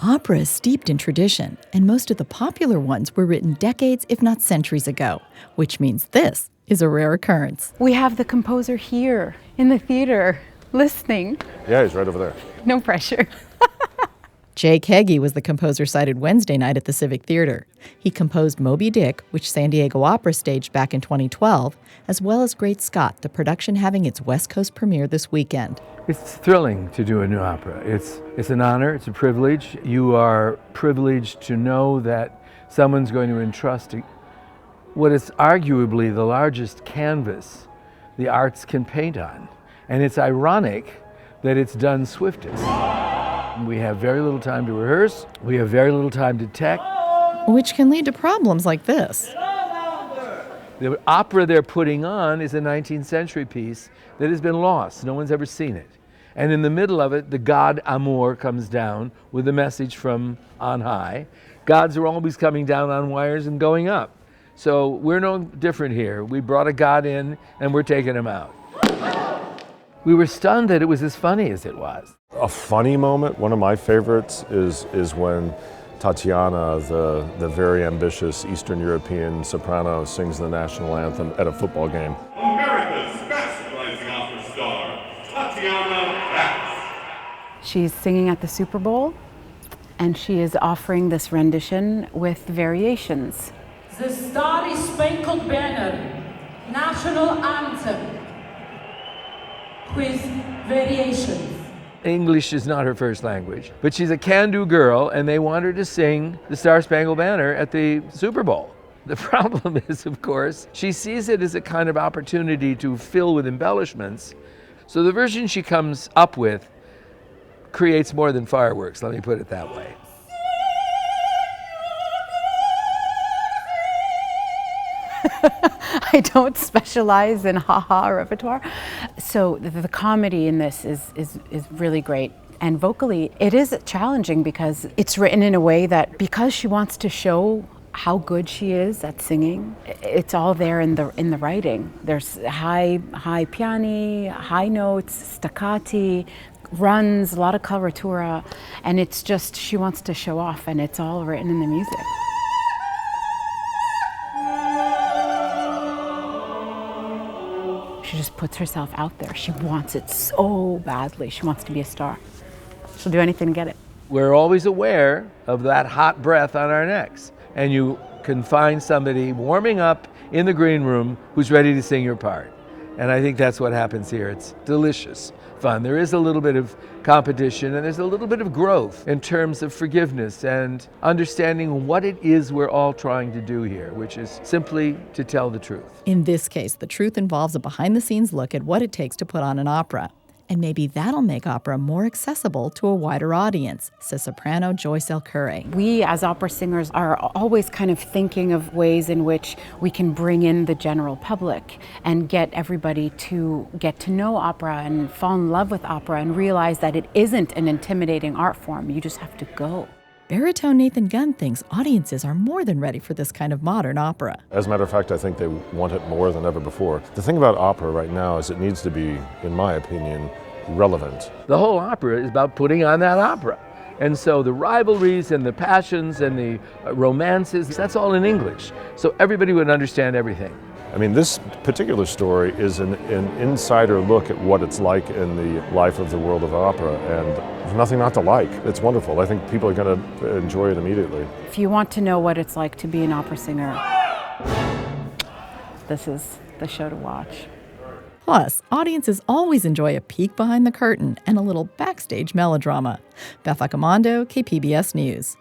Opera is steeped in tradition, and most of the popular ones were written decades, if not centuries ago, which means this is a rare occurrence. We have the composer here in the theater listening. Yeah, he's right over there. No pressure. Jake Heggie was the composer cited Wednesday night at the Civic Theater. He composed Moby Dick, which San Diego Opera staged back in 2012, as well as Great Scott, the production having its West Coast premiere this weekend. It's thrilling to do a new opera. It's an honor, it's a privilege. You are privileged to know that someone's going to entrust what is arguably the largest canvas the arts can paint on. And it's ironic that it's done swiftest. We have very little time to rehearse. We have very little time to tech. Which can lead to problems like this. The opera they're putting on is a 19th century piece that has been lost. No one's ever seen it. And in the middle of it, the god Amor comes down with a message from on high. Gods are always coming down on wires and going up. So we're no different here. We brought a god in and we're taking him out. We were stunned that it was as funny as it was. A funny moment, one of my favorites, is when Tatiana, the very ambitious Eastern European soprano, sings the national anthem at a football game. America's best rising opera star, Tatiana Bass. She's singing at the Super Bowl, and she is offering this rendition with variations. The Star-Spangled Banner, national anthem, with variations. English is not her first language, but she's a can-do girl, and they want her to sing the Star-Spangled Banner at the Super Bowl. The problem is, of course, she sees it as a kind of opportunity to fill with embellishments. So the version she comes up with creates more than fireworks, let me put it that way. I don't specialize in ha-ha repertoire. So the comedy in this is really great. And vocally, it is challenging because it's written in a way that because she wants to show how good she is at singing, it's all there in the writing. There's high piani, high notes, staccati, runs, a lot of coloratura, and it's just she wants to show off, and it's all written in the music. She just puts herself out there. She wants it so badly. She wants to be a star. She'll do anything to get it. We're always aware of that hot breath on our necks. And you can find somebody warming up in the green room who's ready to sing your part. And I think that's what happens here. It's delicious fun. There is a little bit of competition and there's a little bit of growth in terms of forgiveness and understanding what it is we're all trying to do here, which is simply to tell the truth. In this case, the truth involves a behind-the-scenes look at what it takes to put on an opera. And maybe that'll make opera more accessible to a wider audience, says soprano Joyce El-Curre. We as opera singers are always kind of thinking of ways in which we can bring in the general public and get everybody to get to know opera and fall in love with opera and realize that it isn't an intimidating art form. You just have to go. Baritone Nathan Gunn thinks audiences are more than ready for this kind of modern opera. As a matter of fact, I think they want it more than ever before. The thing about opera right now is it needs to be, in my opinion, relevant. The whole opera is about putting on that opera. And so the rivalries and the passions and the romances, that's all in English. So everybody would understand everything. I mean, this particular story is an insider look at what it's like in the life of the world of opera, and there's nothing not to like. It's wonderful. I think people are going to enjoy it immediately. If you want to know what it's like to be an opera singer, this is the show to watch. Plus, audiences always enjoy a peek behind the curtain and a little backstage melodrama. Beth Accomando, KPBS News.